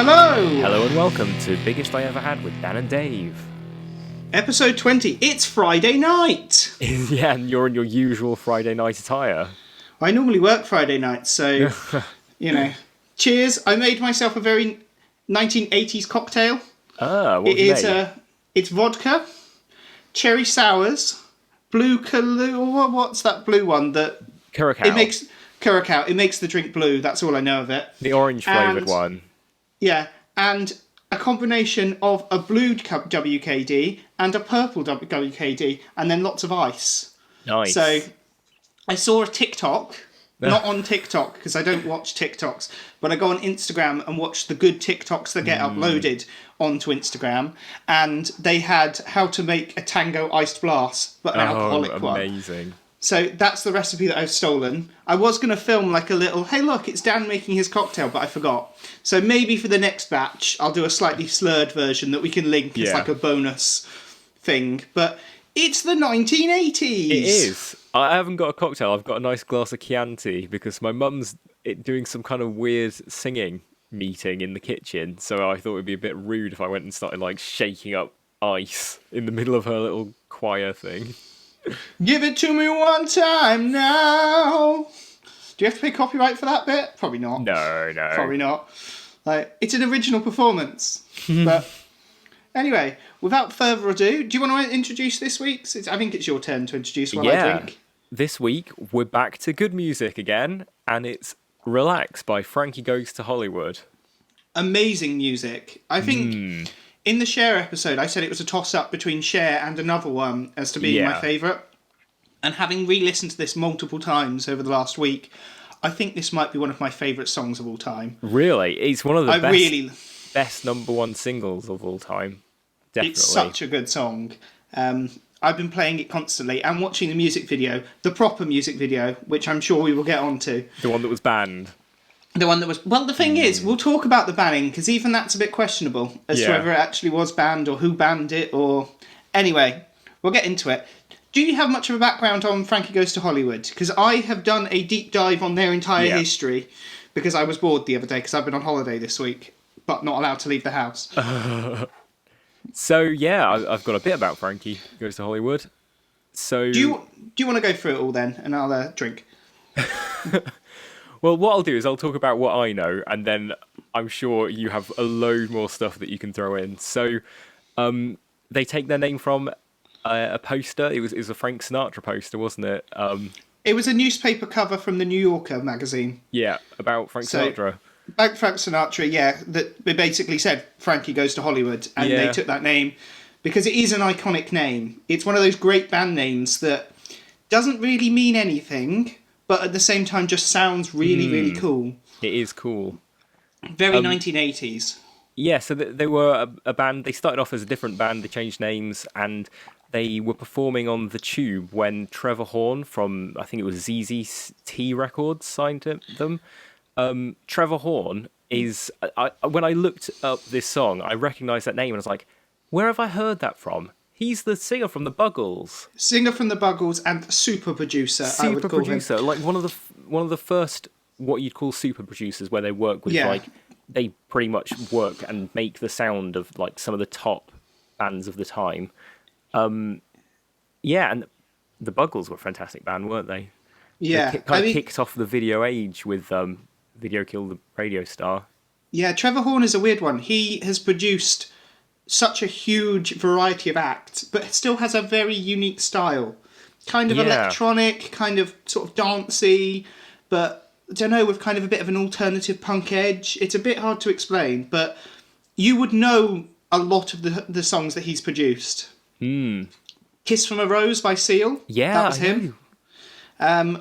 Hello! Hello and welcome to Biggest I Ever Had with Dan and Dave. Episode 20. It's Friday night! Yeah, and you're in your usual Friday night attire. I normally work Friday nights, so, cheers. I made myself a very 1980s cocktail. What was it made? It's vodka, cherry sours, blue Kahlua. What's that blue one that... Curacao. Curacao. It makes the drink blue. That's all I know of it. The orange flavoured one. Yeah, and a combination of a blue WKD and a purple WKD, and then lots of ice. Nice. So, I saw a TikTok, not on TikTok, because I don't watch TikToks, but I go on Instagram and watch the good TikToks that get uploaded onto Instagram, and they had how to make a Tango iced blast, but an alcoholic one. Amazing. So that's the recipe that I've stolen. I was going to film like a little, hey look, it's Dan making his cocktail, but I forgot. So maybe for the next batch, I'll do a slightly slurred version that we can link as like a bonus thing. But it's the 1980s. It is. I haven't got a cocktail. I've got a nice glass of Chianti because my mum's doing some kind of weird singing meeting in the kitchen. So I thought it would be a bit rude if I went and started like shaking up ice in the middle of her little choir thing. Give it to me one time now. Do you have to pay copyright for that bit? Probably not. No. Probably not. Like, it's an original performance. But anyway, without further ado, do you want to introduce this week's? I think it's your turn to introduce while I drink. This week we're back to good music again, and it's Relax by Frankie Goes To Hollywood. Amazing music. I think in the Cher episode, I said it was a toss-up between Cher and another one as to being my favourite. And having re-listened to this multiple times over the last week, I think this might be one of my favourite songs of all time. Really? It's one of the best number one singles of all time. Definitely. It's such a good song. I've been playing it constantly and watching the music video, the proper music video, which I'm sure we will get onto. The one that was banned. The one that was... Well, the thing is, we'll talk about the banning, because even that's a bit questionable as to whether it actually was banned or who banned it or... Anyway, we'll get into it. Do you have much of a background on Frankie Goes To Hollywood? Because I have done a deep dive on their entire history, because I was bored the other day, because I've been on holiday this week, but not allowed to leave the house. So, I've got a bit about Frankie Goes To Hollywood. So... Do you want to go through it all then, and I'll drink? Well, what I'll do is I'll talk about what I know, and then I'm sure you have a load more stuff that you can throw in. So, they take their name from a poster. It was a Frank Sinatra poster, wasn't it? It was a newspaper cover from the New Yorker magazine. Yeah, about Frank Sinatra. About Frank Sinatra, that they basically said Frankie Goes To Hollywood, and they took that name because it is an iconic name. It's one of those great band names that doesn't really mean anything, but at the same time just sounds really, really cool. It is cool. Very 1980s. Yeah, so they were a band. They started off as a different band. They changed names, and they were performing on the Tube when Trevor Horn from, I think it was ZZT Records, signed them. Trevor Horn is... when I looked up this song, I recognised that name, and I was like, where have I heard that from? He's the singer from the Buggles. Singer from the Buggles and super producer, I would call him. Like one of the first what you'd call super producers, where they work with like they pretty much work and make the sound of like some of the top bands of the time. And the Buggles were a fantastic band, weren't they? Yeah, they kicked off the video age with Video Killed the Radio Star. Yeah, Trevor Horn is a weird one. He has produced such a huge variety of acts, but still has a very unique style. Kind of electronic, kind of sort of dancey, but I don't know, with kind of a bit of an alternative punk edge. It's a bit hard to explain, but you would know a lot of the songs that he's produced. Kiss from a Rose by Seal. Yeah, that was him.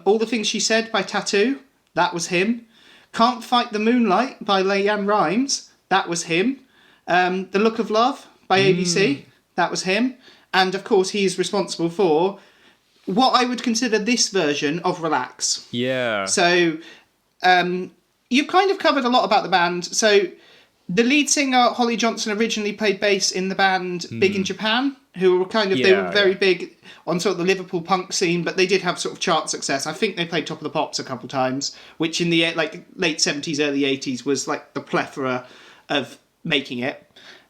All the Things She Said by Tattoo. That was him. Can't Fight the Moonlight by Leanne Rimes. That was him. The Look of Love by ABC, that was him. And of course, he's responsible for what I would consider this version of Relax. Yeah. So, you've kind of covered a lot about the band. So, the lead singer, Holly Johnson, originally played bass in the band Big in Japan, who were they were very big on sort of the Liverpool punk scene, but they did have sort of chart success. I think they played Top of the Pops a couple of times, which in the late 70s, early 80s was like the plethora of making it.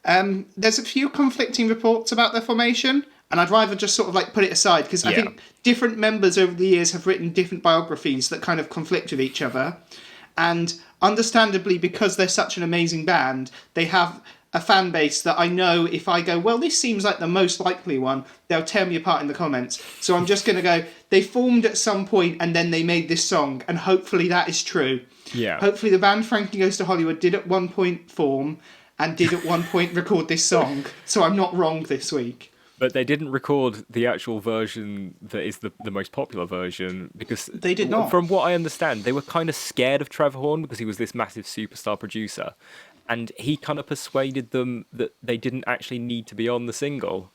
There's a few conflicting reports about their formation, and I'd rather just sort of like put it aside because I think different members over the years have written different biographies that kind of conflict with each other. And understandably, because they're such an amazing band, they have a fan base that I know if I go, well, this seems like the most likely one, they'll tear me apart in the comments. So I'm just going to go, they formed at some point and then they made this song, and hopefully that is true. Yeah. Hopefully the band Frankie Goes to Hollywood did at one point form and did at one point record this song. So I'm not wrong this week. But they didn't record the actual version that is the most popular version because they did not. From what I understand, they were kind of scared of Trevor Horn because he was this massive superstar producer. And he kind of persuaded them that they didn't actually need to be on the single.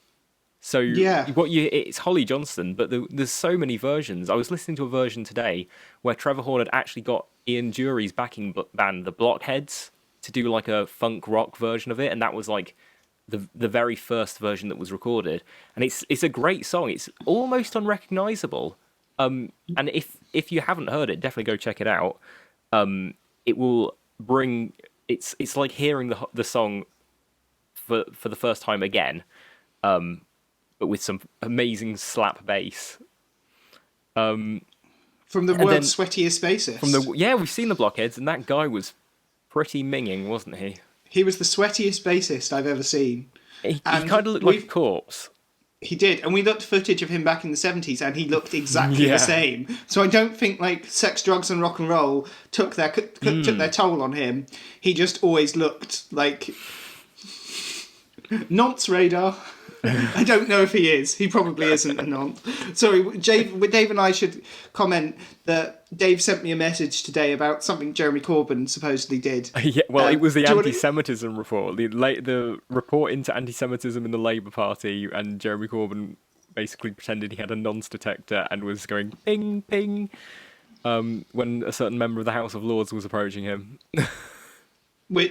So it's Holly Johnson, but there's so many versions. I was listening to a version today where Trevor Horn had actually got Ian Dury's backing band, the Blockheads, to do like a funk rock version of it, and that was like the very first version that was recorded. And it's a great song. It's almost unrecognizable. And if you haven't heard it, definitely go check it out. It will bring. It's like hearing the song for the first time again, but with some amazing slap bass. From the world's sweatiest bassist. We've seen the Blockheads, and that guy was pretty minging, wasn't he? He was the sweatiest bassist I've ever seen. He kind of looked like a corpse. He did, and we looked footage of him back in the 70s, and he looked exactly the same. So I don't think like sex, drugs, and rock and roll took their toll on him. He just always looked like nonce radar. I don't know if he is. He probably isn't a nonce. Sorry, Dave and I should comment that Dave sent me a message today about something Jeremy Corbyn supposedly did. It was the anti-Semitism report. The report into anti-Semitism in the Labour Party, and Jeremy Corbyn basically pretended he had a nonce detector and was going ping, ping, when a certain member of the House of Lords was approaching him.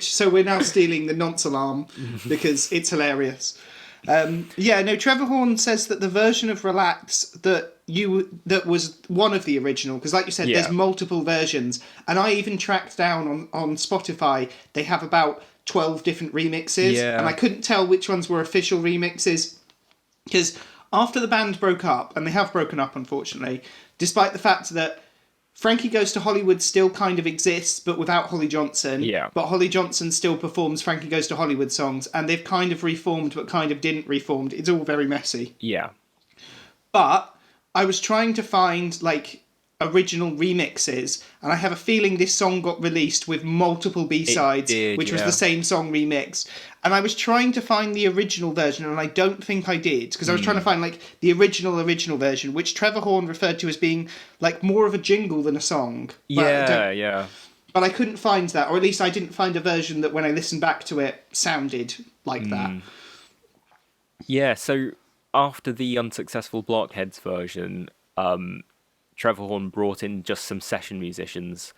So we're now stealing the nonce alarm because it's hilarious. Trevor Horn says that the version of Relax that was one of the original, because like you said, there's multiple versions, and I even tracked down on Spotify, they have about 12 different remixes, and I couldn't tell which ones were official remixes, because after the band broke up, and they have broken up unfortunately, despite the fact that Frankie Goes to Hollywood still kind of exists, but without Holly Johnson. Yeah. But Holly Johnson still performs Frankie Goes to Hollywood songs, and they've kind of reformed, but kind of didn't reformed. It's all very messy. Yeah. But I was trying to find, like, original remixes, and I have a feeling this song got released with multiple B-sides, which was the same song remixed. And I was trying to find the original version, and I don't think I did, because I was trying to find, like, the original version, which Trevor Horn referred to as being, like, more of a jingle than a song. But But I couldn't find that, or at least I didn't find a version that, when I listened back to it, sounded like that. Yeah, so after the unsuccessful Blockheads version, Trevor Horn brought in just some session musicians,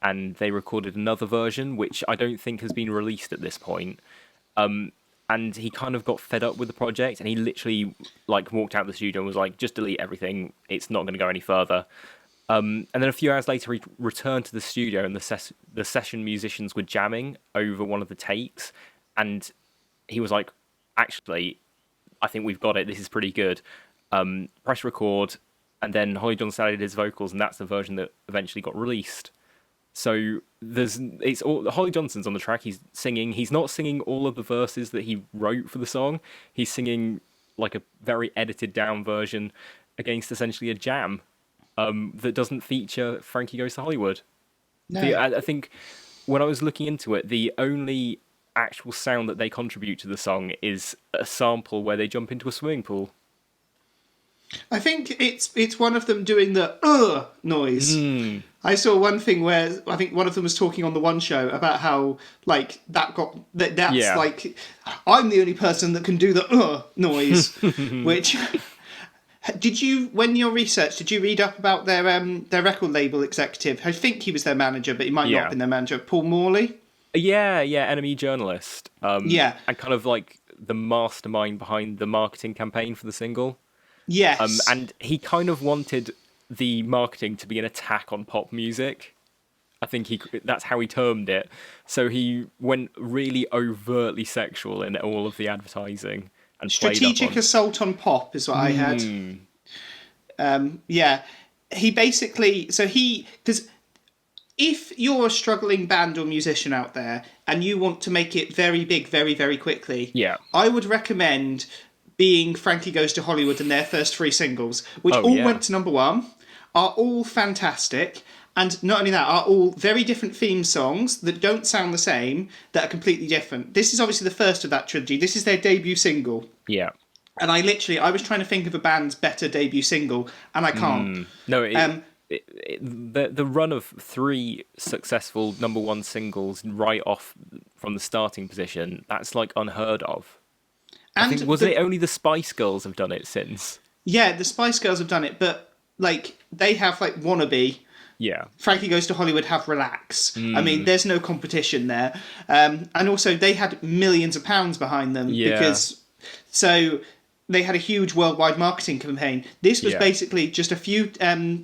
and they recorded another version, which I don't think has been released at this point. And he kind of got fed up with the project, and he literally like walked out of the studio and was like, just delete everything, it's not going to go any further. And then a few hours later he returned to the studio, and the session musicians were jamming over one of the takes, and he was like, actually, I think we've got it, this is pretty good. Press record, and then Holly Johnson added his vocals, and that's the version that eventually got released. So Holly Johnson's on the track. He's singing. He's not singing all of the verses that he wrote for the song. He's singing like a very edited down version against essentially a jam that doesn't feature Frankie Goes to Hollywood. No. I think when I was looking into it, the only actual sound that they contribute to the song is a sample where they jump into a swimming pool. I think it's one of them doing the noise. I saw one thing where I think one of them was talking on the one show about how like that's like I'm the only person that can do the noise. Which did you, when your research, did you read up about their record label executive? I think he was their manager, but he might not have been their manager. Paul Morley. Yeah, enemy journalist. And kind of like the mastermind behind the marketing campaign for the single. Yes. And he kind of wanted the marketing to be an attack on pop music. I think that's how he termed it. So he went really overtly sexual in all of the advertising and Strategic assault on pop is what I had. Yeah, he basically because if you're a struggling band or musician out there and you want to make it very big very, very quickly, I would recommend being Frankie Goes to Hollywood and their first 3 singles, which went to #1, are all fantastic, and not only that, are all very different theme songs that don't sound the same, that are completely different. This is obviously the first of that trilogy. This is their debut single. Yeah. And I was trying to think of a band's better debut single, and I can't. No, the run of 3 successful #1 singles right off from the starting position, that's like unheard of. And I think, it only the Spice Girls have done it since? Yeah, the Spice Girls have done it, but like they have like Wannabe. Yeah. Frankie Goes to Hollywood have Relax. I mean, there's no competition there. And also they had millions of pounds behind them because they had a huge worldwide marketing campaign. This was basically just a few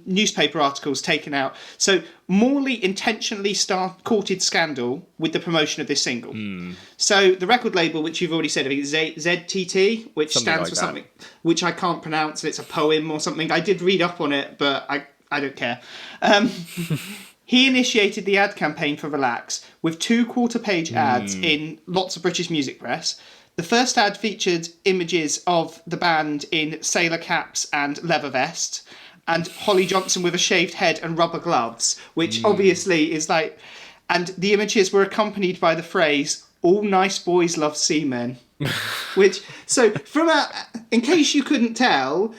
newspaper articles taken out. So Morley intentionally courted scandal with the promotion of this single. So the record label, which you've already said, I think ZTT, which stands for something which I can't pronounce, and it's a poem or something. I did read up on it, but I don't care. He initiated the ad campaign for Relax with 2 quarter-page ads in lots of British music press. The first ad featured images of the band in sailor caps and leather vests, and Holly Johnson with a shaved head and rubber gloves, which obviously is like... And the images were accompanied by the phrase, "All nice boys love seamen." Which, so, in case you couldn't tell,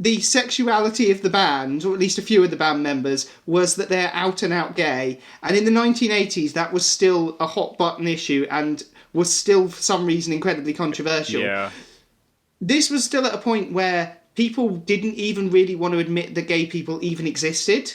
the sexuality of the band, or at least a few of the band members, was that they're out and out gay. And in the 1980s, that was still a hot button issue and was still, for some reason, incredibly controversial. Yeah. This was still at a point where people didn't even really want to admit that gay people even existed.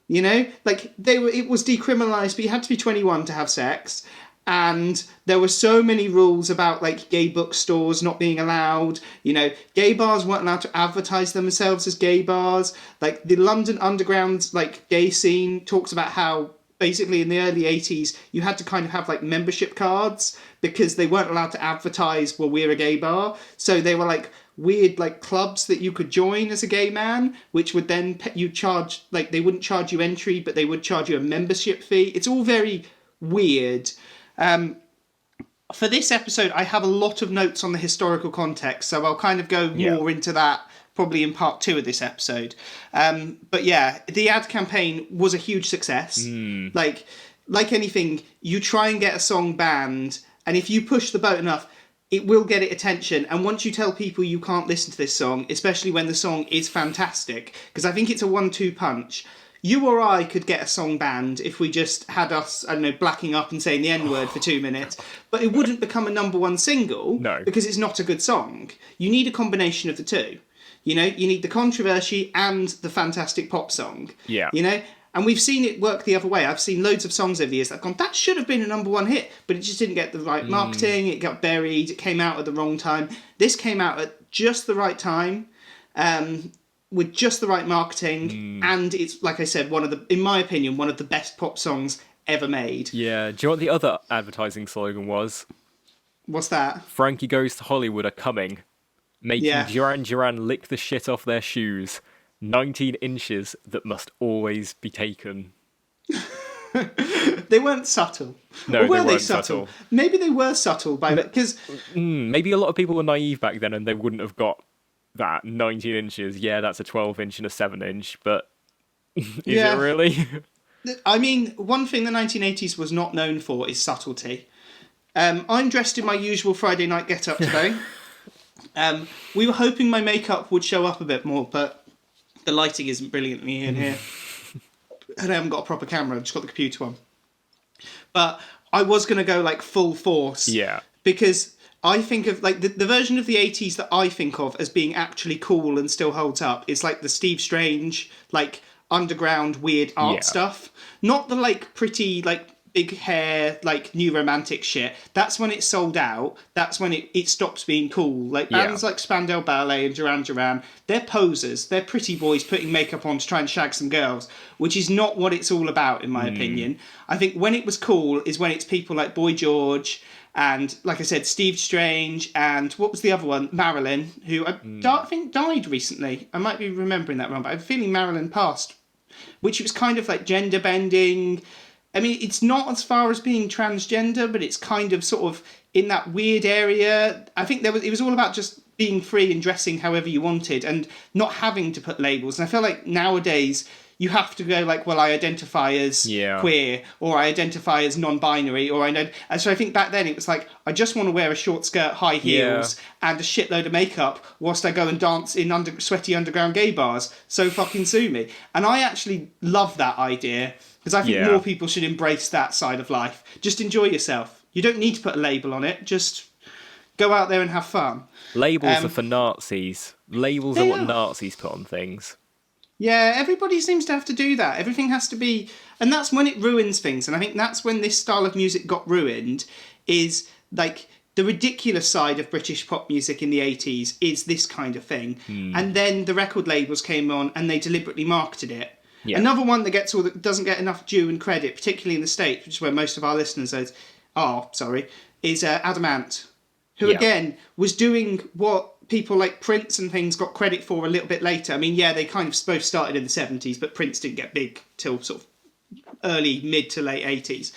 You know? Like, it was decriminalised, but you had to be 21 to have sex. And there were so many rules about, like, gay bookstores not being allowed. You know, gay bars weren't allowed to advertise themselves as gay bars. Like, the London Underground, like, gay scene talks about how, basically, in the early 80s, you had to kind of have, like, membership cards because they weren't allowed to advertise, well, we're a gay bar. So they were, like, weird, like, clubs that you could join as a gay man, which would then you charge, like, they wouldn't charge you entry, but they would charge you a membership fee. It's all very weird. For this episode, I have a lot of notes on the historical context, so I'll kind of go more into that probably in part 2 of this episode. But yeah, the ad campaign was a huge success. Like anything, you try and get a song banned, and if you push the boat enough, it will get it attention. And once you tell people you can't listen to this song, especially when the song is fantastic, because I think it's a 1-2 punch. You or I could get a song banned if we just had us, I don't know, blacking up and saying the N-word for 2 minutes, but it wouldn't become a #1 single because it's not a good song. You need a combination of the two. You know, you need the controversy and the fantastic pop song. Yeah. You know? And we've seen it work the other way. I've seen loads of songs over the years that have gone, that should have been a #1 hit, but it just didn't get the right marketing, it got buried, it came out at the wrong time. This came out at just the right time, with just the right marketing, and it's, like I said, in my opinion, one of the best pop songs ever made. Yeah. Do you know what the other advertising slogan was? What's that? Frankie Goes to Hollywood are coming, making Duran Duran lick the shit off their shoes. 19 inches that must always be taken. They weren't subtle. No, or were they weren't subtle? Maybe they were subtle by that, because... maybe a lot of people were naive back then and they wouldn't have got that 19 inches. Yeah, that's a 12-inch and a 7-inch, but is it really? I mean, one thing the 1980s was not known for is subtlety. I'm dressed in my usual Friday night get-up today. We were hoping my makeup would show up a bit more, but the lighting isn't brilliantly in here. And I haven't got a proper camera, I've just got the computer on. But I was going to go, like, full force. Yeah. Because I think of, like, the version of the 80s that I think of as being actually cool and still holds up is, like, the Steve Strange, like, underground weird art stuff. Not the, like, pretty, like, big hair, like new romantic shit, that's when it's sold out. That's when it stops being cool. Like bands like Spandau Ballet and Duran Duran, they're posers. They're pretty boys putting makeup on to try and shag some girls, which is not what it's all about, in my opinion. I think when it was cool is when it's people like Boy George and, like I said, Steve Strange, and what was the other one? Marilyn, who I think died recently. I might be remembering that wrong, but I'm feeling Marilyn passed, which was kind of like gender bending. I mean, it's not as far as being transgender, but it's kind of sort of in that weird area. I think it was all about just being free and dressing however you wanted and not having to put labels. And I feel like nowadays you have to go like, well, I identify as queer, or I identify as non-binary, or I know. And so I think back then it was like, I just want to wear a short skirt, high heels, and a shitload of makeup whilst I go and dance in sweaty underground gay bars. So fucking sue me. And I actually love that idea, because I think more people should embrace that side of life. Just enjoy yourself. You don't need to put a label on it. Just go out there and have fun. Labels are for Nazis. Labels are what Nazis put on things. Yeah, everybody seems to have to do that. Everything has to be... And that's when it ruins things. And I think that's when this style of music got ruined, is like the ridiculous side of British pop music in the 80s is this kind of thing. And then the record labels came on and they deliberately marketed it. Yeah. Another one that doesn't get enough due and credit, particularly in the States, which is where most of our listeners are, is Adam Ant, who again was doing what people like Prince and things got credit for a little bit later. I mean, they kind of both started in the 70s, but Prince didn't get big till sort of early, mid to late 80s.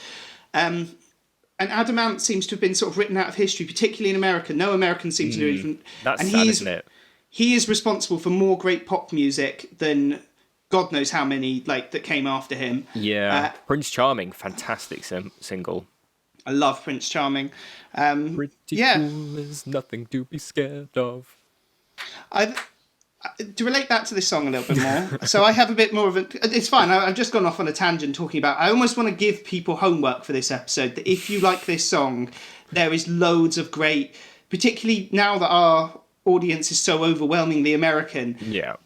And Adam Ant seems to have been sort of written out of history, particularly in America. No American seems to do even. That's sad, isn't it? He is responsible for more great pop music than God knows how many that came after him. Yeah, Prince Charming, fantastic single. I love Prince Charming. Pretty cool is nothing to be scared of. To relate back to this song a little bit more, so I have a bit more of a... It's fine, I've just gone off on a tangent talking about... I almost want to give people homework for this episode, that if you like this song, there is loads of great... Particularly now that our audience is so overwhelmingly American,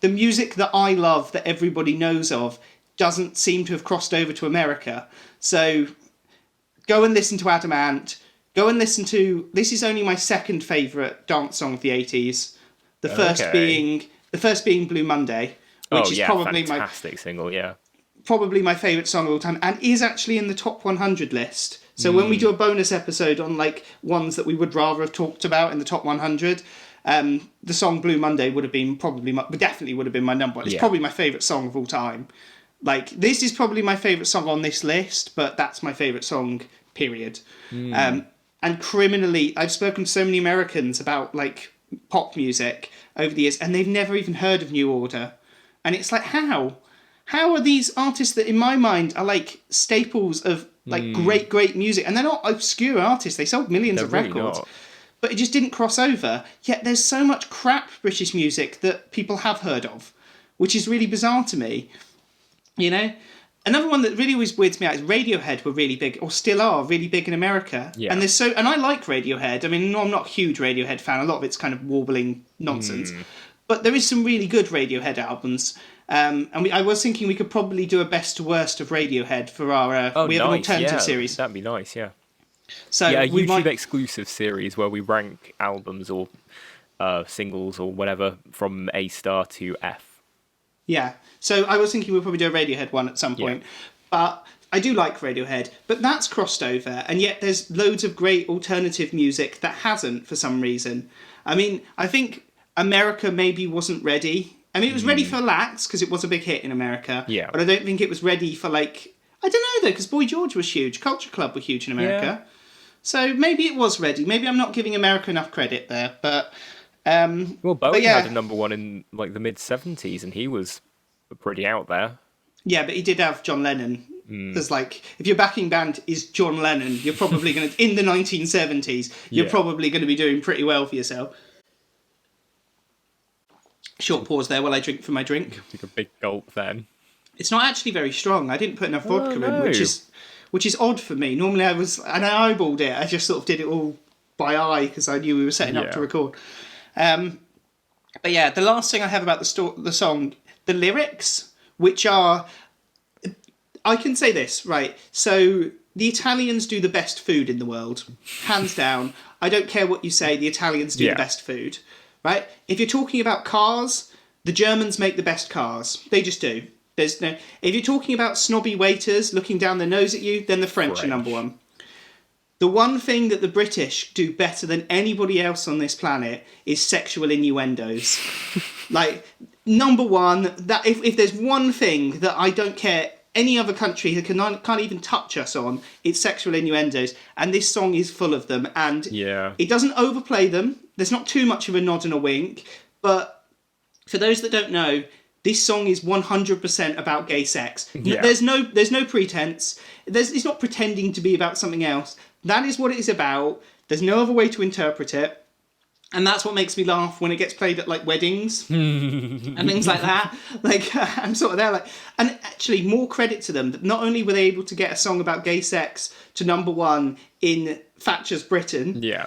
the music that I love, that everybody knows of, doesn't seem to have crossed over to America. So go and listen to Adam Ant. Go and listen to... This is only my second favourite dance song of the 80s. The first being Blue Monday, which is probably fantastic single, probably my favourite song of all time, and is actually in the top 100 list. So when we do a bonus episode on ones that we would rather have talked about in the top 100, the song Blue Monday would have been definitely would have been my number one. It's probably my favourite song of all time. This is probably my favourite song on this list, but that's my favourite song, period. And criminally, I've spoken to so many Americans about pop music over the years, and they've never even heard of New Order. And it's like, how are these artists that in my mind are staples of great music, and they're not obscure artists, they sold millions of records, not. But it just didn't cross over. Yet there's so much crap British music that people have heard of, which is really bizarre to me, Another one that really always weirds me out is Radiohead were really big, or still are really big in America. Yeah. And I like Radiohead. I mean, I'm not a huge Radiohead fan. A lot of it's kind of warbling nonsense. But there is some really good Radiohead albums. And I was thinking we could probably do a best to worst of Radiohead for our... we have an alternative series. That'd be nice, yeah. So a YouTube exclusive series where we rank albums or singles or whatever from A star to F. Yeah, so I was thinking we'll probably do a Radiohead one at some point. But I do like Radiohead, but that's crossed over, and yet there's loads of great alternative music that hasn't for some reason. I mean, I think America maybe wasn't ready. I mean, it was ready for Lax, because it was a big hit in America. Yeah. But I don't think it was ready for, I don't know, though, because Boy George was huge. Culture Club were huge in America. Yeah. So maybe it was ready. Maybe I'm not giving America enough credit there, but... well, Bowie had a number one in the mid-70s, and he was pretty out there. Yeah, but he did have John Lennon. There's if your backing band is John Lennon, you're probably going to, in the 1970s, you're probably going to be doing pretty well for yourself. Short pause there while I drink for my drink. Take a big gulp then. It's not actually very strong. I didn't put enough vodka in, which is odd for me. Normally I eyeballed it. I just sort of did it all by eye because I knew we were setting up to record. But yeah, the last thing I have about the song, the lyrics, which are... I can say this, right? So the Italians do the best food in the world, hands down. I don't care what you say, the Italians do the best food, right? If you're talking about cars, the Germans make the best cars. They just do. There's no. If you're talking about snobby waiters looking down their nose at you, then the French are number one. The one thing that the British do better than anybody else on this planet is sexual innuendos. Like, number one, that if there's one thing that I don't care any other country who can't even touch us on, it's sexual innuendos. And this song is full of them. And it doesn't overplay them. There's not too much of a nod and a wink. But for those that don't know, this song is 100% about gay sex. Yeah. There's no pretense. It's not pretending to be about something else. That is what it is about. There's no other way to interpret it. And that's what makes me laugh when it gets played at, like, weddings and things like that. Like, I'm sort of there, like... And actually, more credit to them. That not only were they able to get a song about gay sex to number one in Thatcher's Britain... Yeah.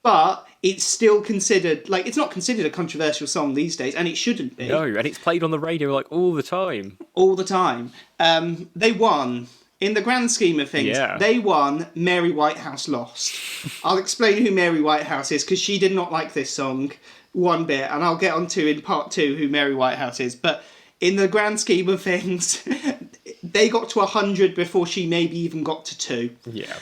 But it's still considered... Like, it's not considered a controversial song these days, and it shouldn't be. No, and it's played on the radio, like, all the time. All the time. They won... In the grand scheme of things, they won, Mary Whitehouse lost. I'll explain who Mary Whitehouse is, because she did not like this song one bit, and I'll get onto in part 2 who Mary Whitehouse is. But in the grand scheme of things, they got to 100 before she maybe even got to 2. Yeah.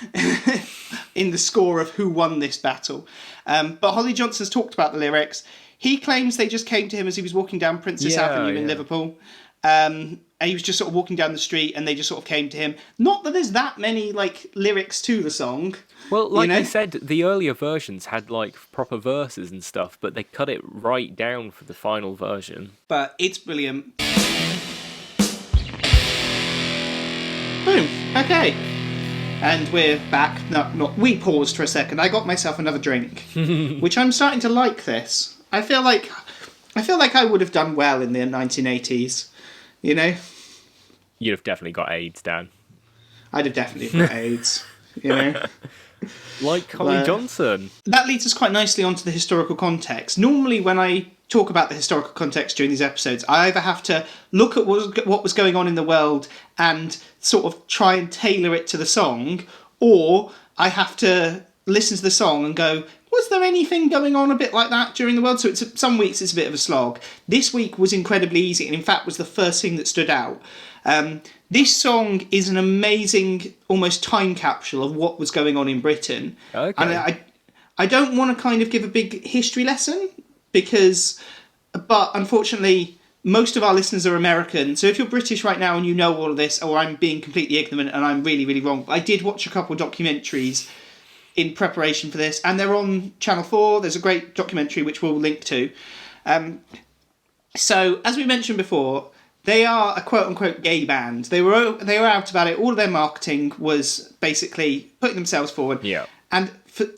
In the score of who won this battle. But Holly Johnson's talked about the lyrics. He claims they just came to him as he was walking down Princess Avenue in Liverpool. And he was just sort of walking down the street and they just sort of came to him. Not that there's that many, like, lyrics to the song. Well, like you said, the earlier versions had, like, proper verses and stuff, but they cut it right down for the final version. But it's brilliant. Boom. Okay. And we're back. No, we paused for a second. I got myself another drink, which I'm starting to like this. I feel like I would have done well in the 1980s. You know? You'd have definitely got AIDS, Dan. I'd have definitely got AIDS, you know? Like Holly Johnson. That leads us quite nicely onto the historical context. Normally, when I talk about the historical context during these episodes, I either have to look at what was going on in the world and sort of try and tailor it to the song, or I have to listen to the song and go, was there anything going on a bit like that during the world? So some weeks it's a bit of a slog. This week was incredibly easy, and in fact was the first thing that stood out. This song is an amazing, almost time capsule of what was going on in Britain. Okay. And I don't want to kind of give a big history lesson, but unfortunately, most of our listeners are American. So if you're British right now and you know all of this, or I'm being completely ignorant and I'm really, really wrong, I did watch a couple of documentaries in preparation for this, and they're on Channel 4. There's a great documentary which we'll link to. So, as we mentioned before, they are a quote-unquote gay band. They were out about it. All of their marketing was basically putting themselves forward. Yeah. And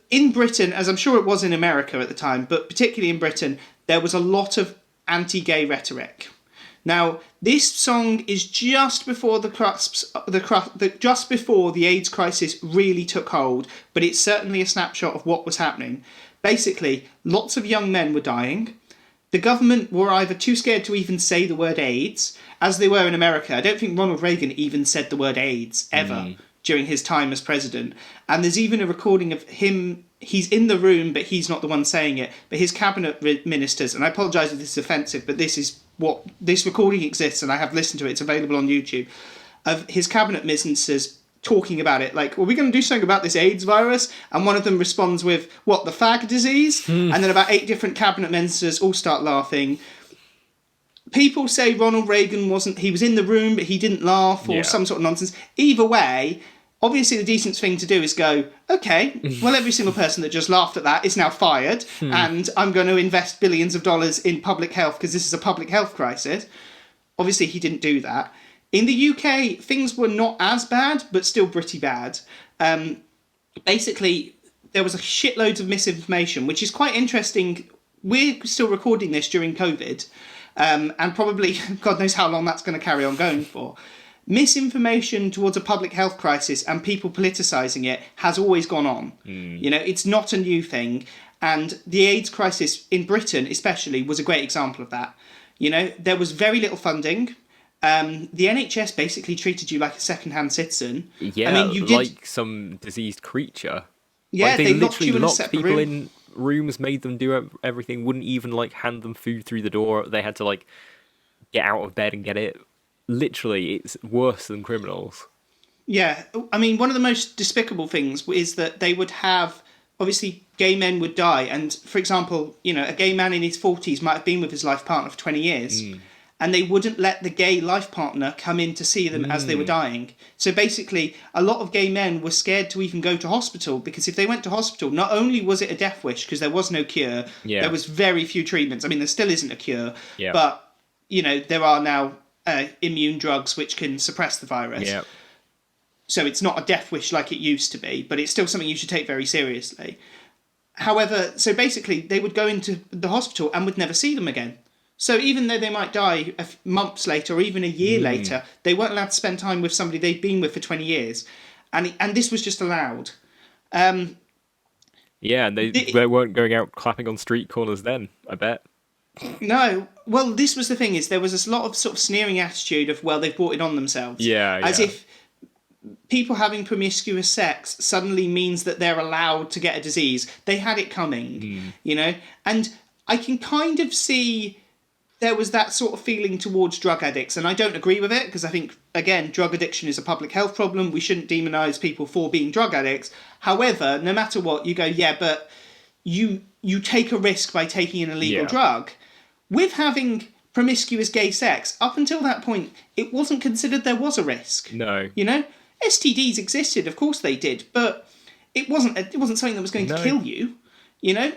in Britain, as I'm sure it was in America at the time, but particularly in Britain, there was a lot of anti-gay rhetoric. Now, this song is just before just before the AIDS crisis really took hold, but it's certainly a snapshot of what was happening. Basically, lots of young men were dying. The government were either too scared to even say the word AIDS, as they were in America. I don't think Ronald Reagan even said the word AIDS ever during his time as president. And there's even a recording of him. He's in the room, but he's not the one saying it. But his cabinet ministers, and I apologise if this is offensive, but this is what this recording exists, and I have listened to it. It's available on YouTube, of his cabinet ministers talking about it. Like, well, we're going to do something about this AIDS virus, and one of them responds with, "What, the fag disease?" And then about 8 different cabinet ministers all start laughing. People say Ronald Reagan he was in the room, but he didn't laugh, or some sort of nonsense. Either way, obviously the decent thing to do is go, okay, well, every single person that just laughed at that is now fired, and I'm going to invest billions of dollars in public health because this is a public health crisis. Obviously, he didn't do that. In the UK, things were not as bad, but still pretty bad. Basically, there was a shitloads of misinformation, which is quite interesting. We're still recording this during COVID, and probably God knows how long that's going to carry on going for. Misinformation towards a public health crisis and people politicising it has always gone on. You know, it's not a new thing. And the AIDS crisis in Britain especially was a great example of that. You know, there was very little funding. The NHS basically treated you like a second-hand citizen. Yeah, I mean, you did, like some diseased creature. yeah, Like, they locked literally you in a locked separate people room. in rooms, made them do everything, wouldn't even, like, hand them food through the door. They had to, like, get out of bed and get it. Literally, it's worse than criminals. Yeah, I mean, one of the most despicable things is that they would have, obviously, gay men would die, and for example, a gay man in his 40s might have been with his life partner for 20 years, and they wouldn't let the gay life partner come in to see them as they were dying. So basically, a lot of gay men were scared to even go to hospital, because if they went to hospital, not only was it a death wish, because there was no cure, there was very few treatments. I mean, there still isn't a cure, but, there are now immune drugs which can suppress the virus. Yeah. So it's not a death wish like it used to be, but it's still something you should take very seriously. However, so basically, they would go into the hospital and would never see them again. So even though they might die months later or even a year later, they weren't allowed to spend time with somebody they'd been with for 20 years. And this was just allowed. Yeah, and they weren't going out clapping on street corners then, I bet. No. Well, this was the thing, is there was a lot of sort of sneering attitude of, well, they've brought it on themselves. Yeah, As if people having promiscuous sex suddenly means that they're allowed to get a disease. They had it coming, And I can kind of see there was that sort of feeling towards drug addicts, and I don't agree with it, because I think, again, drug addiction is a public health problem. We shouldn't demonise people for being drug addicts. However, no matter what, you go, yeah, but you take a risk by taking an illegal drug. With having promiscuous gay sex, up until that point, it wasn't considered there was a risk. No. STDs existed, of course they did, but it wasn't something that was going to kill you.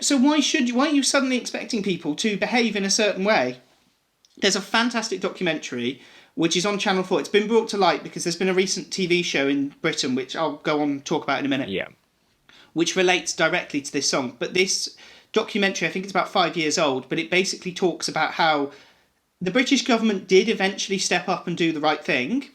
So why are you suddenly expecting people to behave in a certain way? There's a fantastic documentary which is on Channel 4. It's been brought to light because there's been a recent TV show in Britain, which I'll go on and talk about in a minute. Yeah. Which relates directly to this song. But this documentary, I think it's about 5 years old, but it basically talks about how the British government did eventually step up and do the right thing,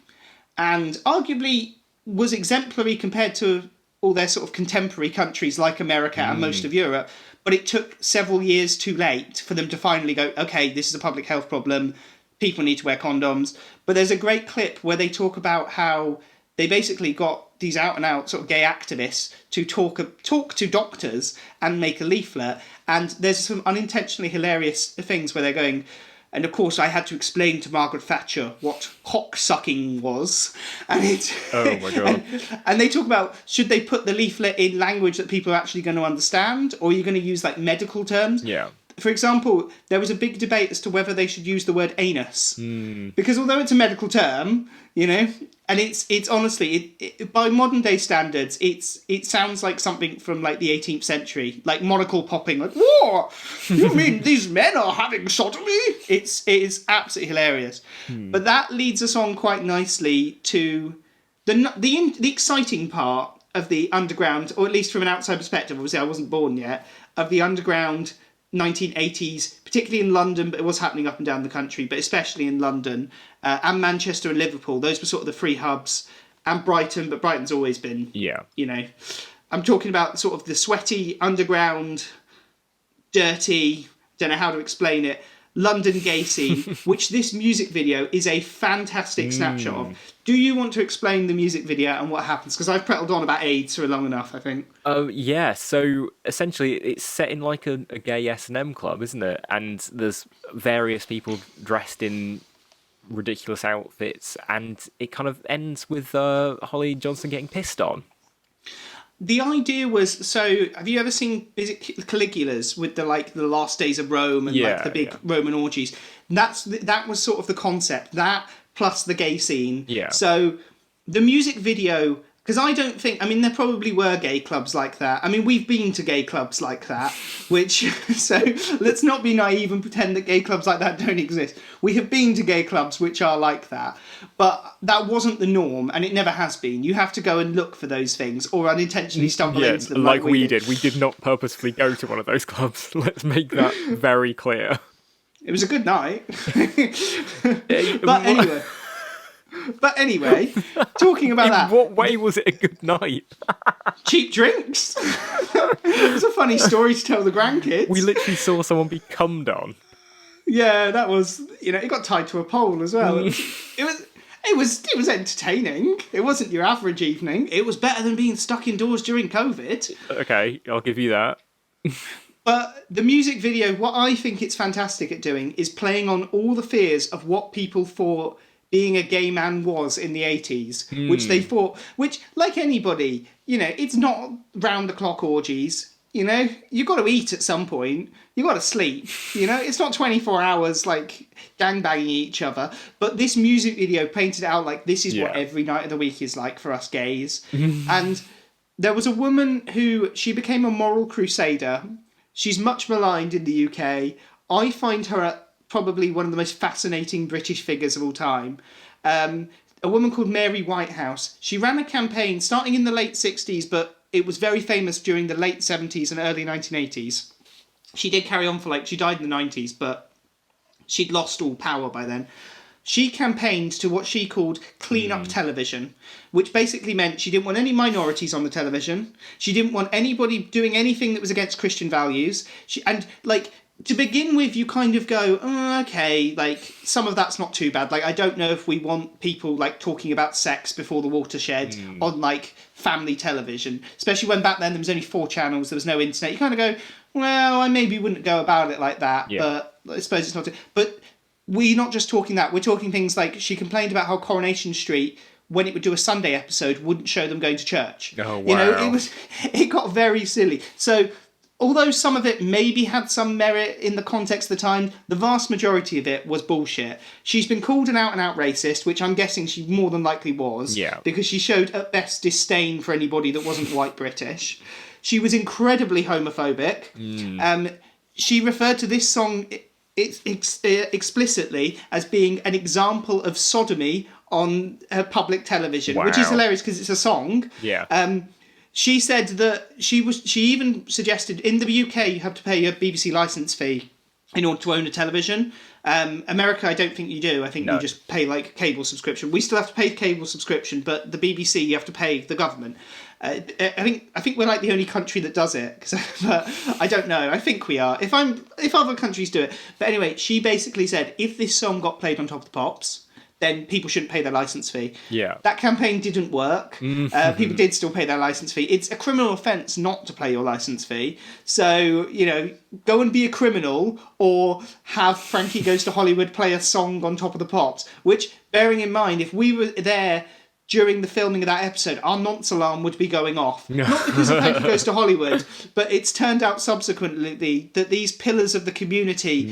and arguably was exemplary compared to all their sort of contemporary countries like America and most of Europe, but it took several years too late for them to finally go, okay, this is a public health problem, people need to wear condoms. But there's a great clip where they talk about how they basically got these out-and-out sort of gay activists to talk to doctors and make a leaflet, and there's some unintentionally hilarious things where they're going, and of course I had to explain to Margaret Thatcher what cock-sucking was. And it's... Oh my God. And they talk about, should they put the leaflet in language that people are actually going to understand, or are you going to use like medical terms? Yeah. For example, there was a big debate as to whether they should use the word anus. Because although it's a medical term, and it's honestly, by modern day standards, it sounds like something from like the 18th century, like monocle popping, like, what? You mean these men are having sodomy? It is absolutely hilarious. But that leads us on quite nicely to the exciting part of the underground, or at least from an outside perspective, obviously I wasn't born yet, of the underground 1980s, particularly in London, but it was happening up and down the country, but especially in London, and Manchester and Liverpool. Those were sort of the three hubs, and Brighton, but Brighton's always been, I'm talking about sort of the sweaty, underground, dirty, don't know how to explain it, London gay scene, which this music video is a fantastic snapshot of. Do you want to explain the music video and what happens? Because I've prattled on about AIDS for long enough, I think. Yeah, so essentially it's set in like a gay S&M club, isn't it? And there's various people dressed in ridiculous outfits, and it kind of ends with Holly Johnson getting pissed on. The idea was, so have you ever seen Caligulas with the last days of Rome and like the big Roman orgies? That was sort of the concept. That plus the gay scene. Yeah. So the music video, because I don't think, I mean, there probably were gay clubs like that. I mean, we've been to gay clubs like that, which, so let's not be naive and pretend that gay clubs like that don't exist. We have been to gay clubs which are like that, but that wasn't the norm, and it never has been. You have to go and look for those things, or unintentionally stumble into them. Like we did. We did not purposefully go to one of those clubs. Let's make that very clear. It was a good night. But anyway, talking about that. In what way was it a good night? Cheap drinks. It's a funny story to tell the grandkids. We literally saw someone be cummed on. Yeah, that was, it got tied to a pole as well. It was entertaining. It wasn't your average evening. It was better than being stuck indoors during COVID. Okay, I'll give you that. But the music video, what I think it's fantastic at doing is playing on all the fears of what people thought being a gay man was in the 80s, which they thought, which, like anybody, it's not round-the-clock orgies. You got to eat at some point. You got to sleep. It's not 24 hours like gangbanging each other. But this music video painted it out like this is what every night of the week is like for us gays. And there was a woman she became a moral crusader. She's much maligned in the UK. I find her probably one of the most fascinating British figures of all time. A woman called Mary Whitehouse. She ran a campaign starting in the late 60s, but it was very famous during the late 70s and early 1980s. She did carry on she died in the 90s, but she'd lost all power by then. She campaigned to what she called clean up television, which basically meant she didn't want any minorities on the television. She didn't want anybody doing anything that was against Christian values. To begin with, you kind of go, oh, okay, some of that's not too bad. I don't know if we want people, talking about sex before the watershed on, family television. Especially when back then there was only 4 channels, there was no internet. You kind of go, well, I maybe wouldn't go about it like that, but I suppose it's not... But we're not just talking that. We're talking things like she complained about how Coronation Street, when it would do a Sunday episode, wouldn't show them going to church. Oh, wow. It got very silly. So... although some of it maybe had some merit in the context of the time, the vast majority of it was bullshit. She's been called an out-and-out racist, which I'm guessing she more than likely was. Yeah. Because she showed, at best, disdain for anybody that wasn't white British. She was incredibly homophobic. She referred to this song explicitly as being an example of sodomy on public television, which is hilarious because it's a song. Yeah. She said that she even suggested in the UK you have to pay a BBC licence fee in order to own a television. America, I don't think you do. I think you just pay cable subscription. We still have to pay cable subscription, but the BBC you have to pay the government. I think we're the only country that does it. But I don't know. I think we are. If other countries do it, but anyway, she basically said if this song got played on Top of the Pops, then people shouldn't pay their licence fee. Yeah. That campaign didn't work. People did still pay their licence fee. It's a criminal offence not to pay your licence fee. So, go and be a criminal or have Frankie Goes to Hollywood play a song on Top of the Pops. Which, bearing in mind, if we were there during the filming of that episode, our nonce alarm would be going off. Not because of Frankie Goes to Hollywood, but it's turned out subsequently that these pillars of the community,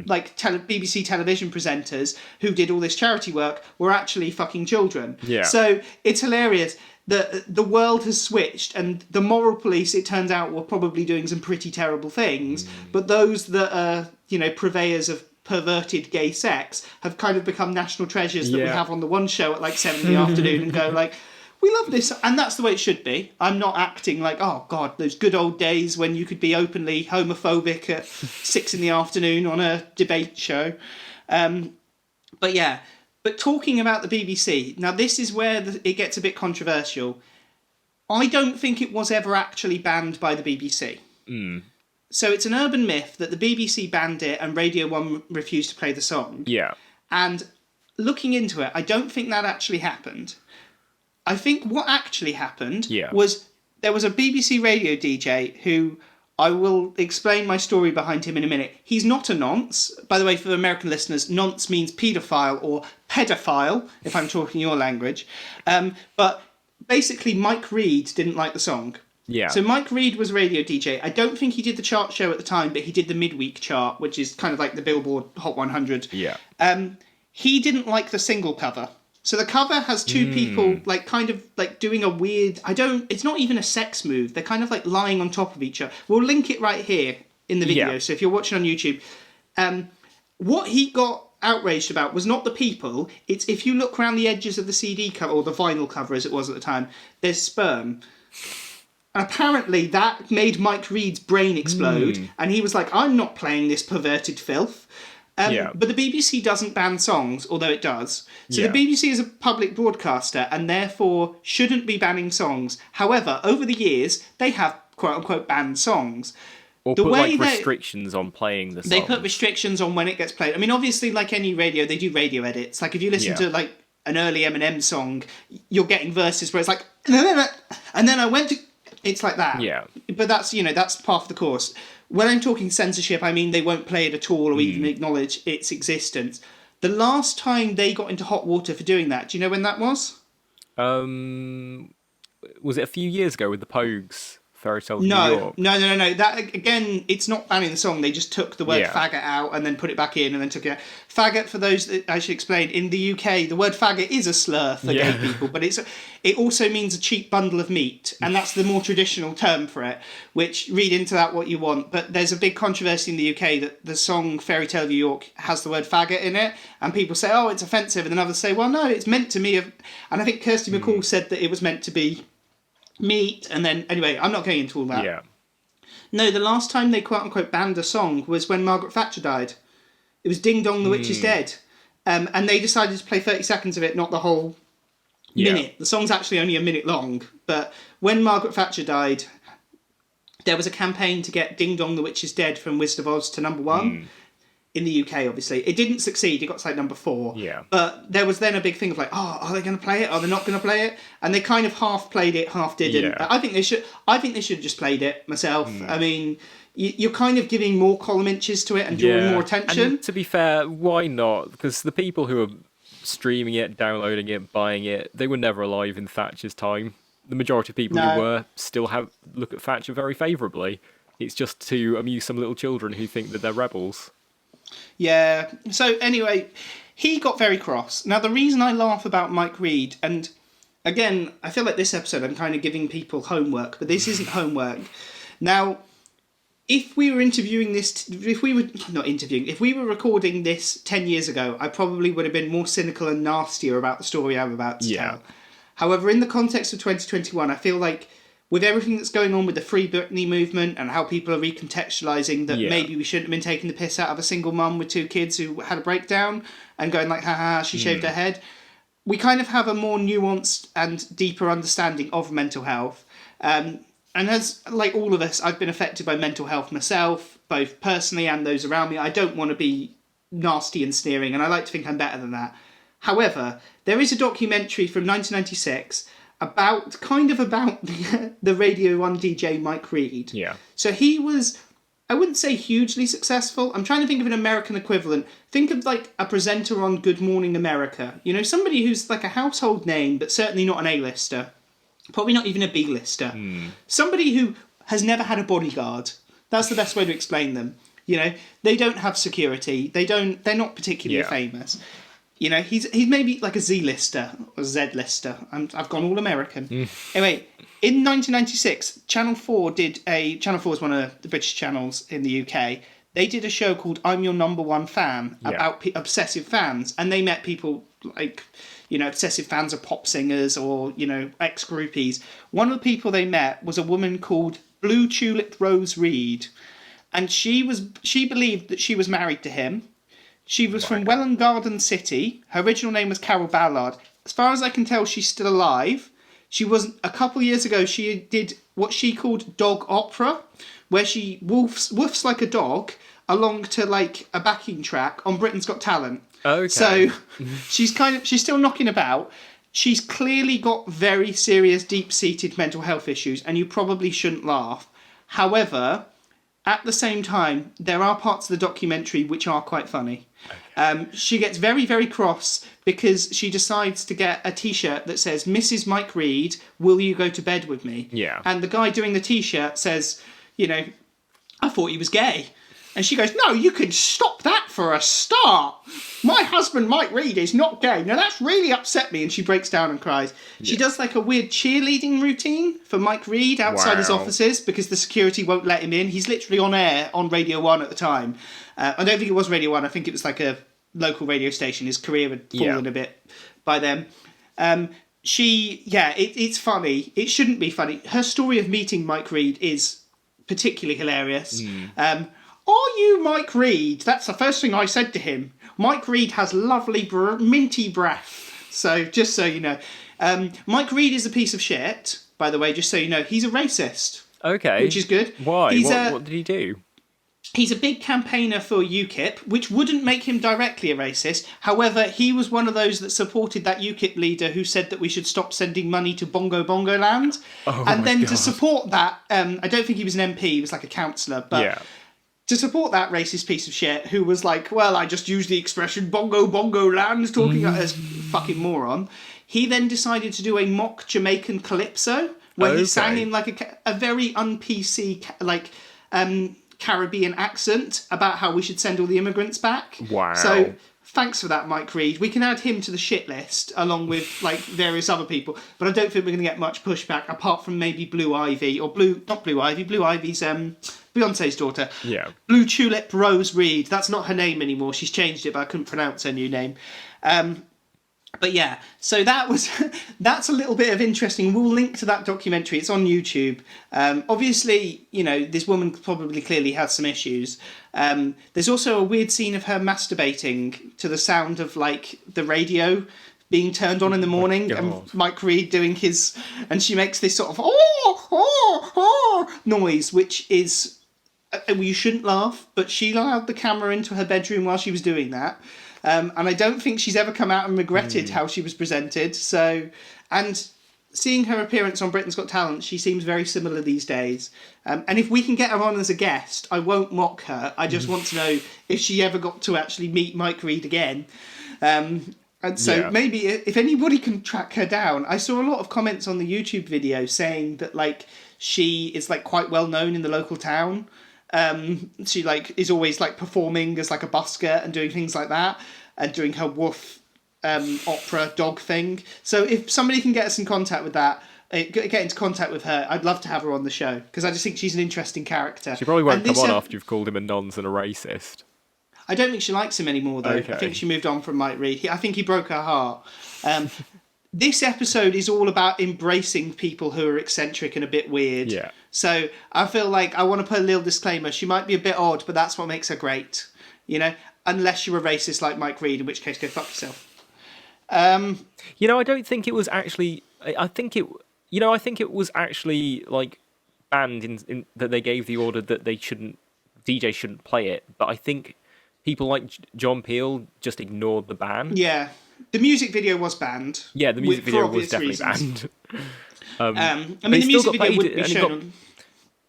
BBC television presenters who did all this charity work, were actually fucking children. Yeah. So it's hilarious that the world has switched and the moral police, it turns out, were probably doing some pretty terrible things, but those that are, purveyors of perverted gay sex have kind of become national treasures that we have on the one show at 7 in the afternoon and go we love this, and that's the way it should be. I'm not acting oh god, those good old days when you could be openly homophobic at 6 in the afternoon on a debate show. But talking about the BBC, now this is where it gets a bit controversial. I don't think it was ever actually banned by the BBC. So it's an urban myth that the BBC banned it and Radio 1 refused to play the song. Yeah. And looking into it, I don't think that actually happened. I think what actually happened was there was a BBC radio DJ who, I will explain my story behind him in a minute. He's not a nonce. By the way, for the American listeners, nonce means paedophile or pedophile, if I'm talking your language. But basically, Mike Reid didn't like the song. Yeah. So Mike Reid was radio DJ. I don't think he did the chart show at the time, but he did the midweek chart, which is kind of like the Billboard Hot 100. Yeah. He didn't like the single cover. So the cover has two people doing a weird... It's not even a sex move. They're kind of lying on top of each other. We'll link it right here in the video. Yeah. So if you're watching on YouTube, what he got outraged about was not the people. It's if you look around the edges of the CD cover, or the vinyl cover as it was at the time, there's sperm. Apparently that made Mike Reid's brain explode, and he was like, I'm not playing this perverted filth. But the BBC doesn't ban songs, although it does. So the BBC is a public broadcaster and therefore shouldn't be banning songs. However, over the years, they have quote-unquote banned songs. Or The put way like restrictions on playing the song. they put restrictions on when it gets played. I mean, obviously, like any radio, they do radio edits. Like if you listen to like an early Eminem song, you're getting verses where it's like, and then I went to. It's like that. Yeah. But that's that's part of the course. When I'm talking censorship, I mean they won't play it at all or even acknowledge its existence. The last time they got into hot water for doing that, do you know when that was? Was it a few years ago with the Pogues? Fairy Tale of New York? No. That again, it's not banning the song. They just took the word faggot out and then put it back in and then took it out. Faggot, for those that I should explain, in the UK, the word faggot is a slur for gay people, but it also means a cheap bundle of meat, and that's the more traditional term for it, which read into that what you want. But there's a big controversy in the UK that the song Fairy Tale of New York has the word faggot in it, and people say, oh, it's offensive, and then others say, well, no, it's meant to be. And I think Kirsty MacColl said that it was meant to be meat, and then anyway, I'm not going into all that. Yeah. No, the last time they quote unquote banned a song was when Margaret Thatcher died. It was Ding Dong, the Witch is Dead, and they decided to play 30 seconds of it, not the whole minute. The song's actually only a minute long, but when Margaret Thatcher died, there was a campaign to get Ding Dong, the Witch is Dead from Wizard of Oz to number 1. In the UK, obviously. It didn't succeed, it got to like number 4. Yeah. But there was then a big thing of like, oh, are they going to play it? Are they not going to play it? And they kind of half played it, half didn't. Yeah. I think they should have just played it myself. I mean, you're kind of giving more column inches to it and drawing more attention. And to be fair, why not? Because the people who are streaming it, downloading it, buying it, they were never alive in Thatcher's time. The majority of people who were still look at Thatcher very favourably. It's just to amuse some little children who think that they're rebels. Yeah. So anyway, he got very cross. Now, the reason I laugh about Mike Reid, and again, I feel like this episode I'm kind of giving people homework, but this isn't homework. Now, if we were interviewing this, if we were recording this 10 years ago, I probably would have been more cynical and nastier about the story I'm about to tell. However, in the context of 2021, I feel like with everything that's going on with the Free Britney movement and how people are recontextualising that maybe we shouldn't have been taking the piss out of a single mum with 2 kids who had a breakdown and going like, haha, she shaved her head. We kind of have a more nuanced and deeper understanding of mental health. And as, like all of us, I've been affected by mental health myself, both personally and those around me. I don't want to be nasty and sneering, and I like to think I'm better than that. However, there is a documentary from 1996 about the Radio 1 DJ Mike Reid. Yeah. So he was, I wouldn't say hugely successful. I'm trying to think of an American equivalent. Think of like a presenter on Good Morning America. You know, somebody who's like a household name, but certainly not an A-lister. Probably not even a B-lister. Somebody who has never had a bodyguard. That's the best way to explain them. You know, they don't have security. They're not particularly famous. You know, he's maybe like a Z-lister or Z-lister. I've gone all American. Anyway, in 1996, Channel 4 Channel 4 is one of the British channels in the UK. They did a show called I'm Your Number One Fan about obsessive fans. And they met people like, you know, obsessive fans of pop singers or, you know, ex-groupies. One of the people they met was a woman called Blue Tulip Rose Reid. And she believed that she was married to him. She was from Welland Garden City. Her original name was Carol Ballard. As far as I can tell, she's still alive. She was, a couple years ago, she did what she called dog opera, where she woofs like a dog along to like a backing track on Britain's Got Talent. Okay. So she's still knocking about. She's clearly got very serious, deep-seated mental health issues, and you probably shouldn't laugh. However, at the same time, there are parts of the documentary which are quite funny. She gets very, very cross because she decides to get a T-shirt that says, Mrs. Mike Reid, will you go to bed with me? Yeah. And the guy doing the T-shirt says, you know, I thought he was gay. And she goes, no, you can stop that for a start. My husband, Mike Reid, is not gay. Now, that's really upset me. And she breaks down and cries. Yeah. She does like a weird cheerleading routine for Mike Reid outside his offices because the security won't let him in. He's literally on air on Radio 1 at the time. I don't think it was Radio 1. I think it was like a local radio station. His career had fallen a bit by then. It's funny. It shouldn't be funny. Her story of meeting Mike Reid is particularly hilarious. Are you Mike Reid? That's the first thing I said to him. Mike Reid has lovely minty breath. So, just so you know. Mike Reid is a piece of shit, by the way, just so you know. He's a racist. Okay. which is good. Why? What did he do? He's a big campaigner for UKIP, which wouldn't make him directly a racist. However, he was one of those that supported that UKIP leader who said that we should stop sending money to Bongo Bongo Land. And then to support that, I don't think he was an MP, he was like a councillor, but to support that racist piece of shit who was like, well, I just used the expression Bongo Bongo Land, talking as fucking moron. He then decided to do a mock Jamaican calypso where he sang in like a very un-PC, like, Caribbean accent about how we should send all the immigrants back. Wow. So thanks for that, Mike Reid. We can add him to the shit list along with like various other people, but I don't think we're going to get much pushback apart from maybe Blue Ivy or not Blue Ivy. Blue Ivy's Beyonce's daughter. Yeah. Blue Tulip Rose Reid. That's not her name anymore. She's changed it, but I couldn't pronounce her new name. But yeah, so that's a little bit of interesting. We'll link to that documentary. It's on YouTube. Obviously, you know, this woman probably clearly has some issues. There's also a weird scene of her masturbating to the sound of like the radio being turned on in the morning, and Mike Reid doing his, and she makes this sort of noise, which is, you shouldn't laugh, but she allowed the camera into her bedroom while she was doing that. And I don't think she's ever come out and regretted how she was presented. So, and seeing her appearance on Britain's Got Talent, she seems very similar these days. And if we can get her on as a guest, I won't mock her. I just want to know if she ever got to actually meet Mike Reid again. And so maybe if anybody can track her down, I saw a lot of comments on the YouTube video saying that like she is like quite well known in the local town. She like is always like performing as like a busker and doing things like that, and doing her woof opera dog thing. So if somebody can get us in contact with that, get into contact with her, I'd love to have her on the show because I just think she's an interesting character. She probably won't come on after you've called him a nonce and a racist. I don't think she likes him anymore though. Okay. I think she moved on from Mike Reid. I think he broke her heart. This episode is all about embracing people who are eccentric and a bit weird. Yeah. So I feel like I want to put a little disclaimer. She might be a bit odd, but that's what makes her great. You know, unless you're a racist like Mike Reid, in which case go fuck yourself. You know, I don't think it was actually. I think it was actually like banned in that they gave the order that DJ shouldn't play it. But I think people like John Peel just ignored the ban. Yeah. The music video was banned. Yeah, the music video was definitely banned. I mean, the music video would be shown.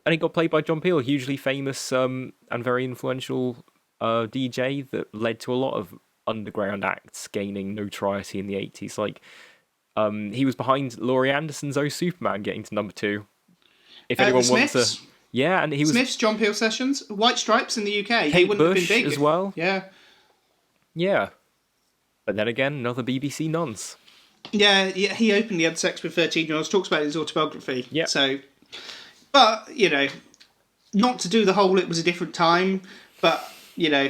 And it got played by John Peel, a hugely famous and very influential DJ that led to a lot of underground acts gaining notoriety in the 80s. Like, he was behind Laurie Anderson's Oh Superman getting to number 2. If anyone wants to... Yeah, and he was... Smiths, John Peel sessions, White Stripes in the UK. Kate Bush as well. Yeah. Yeah. But then again, another BBC nonce. Yeah, he openly had sex with 13-year-olds, talks about it in his autobiography. Yeah. So, but, you know, not to do the whole it was a different time, but, you know,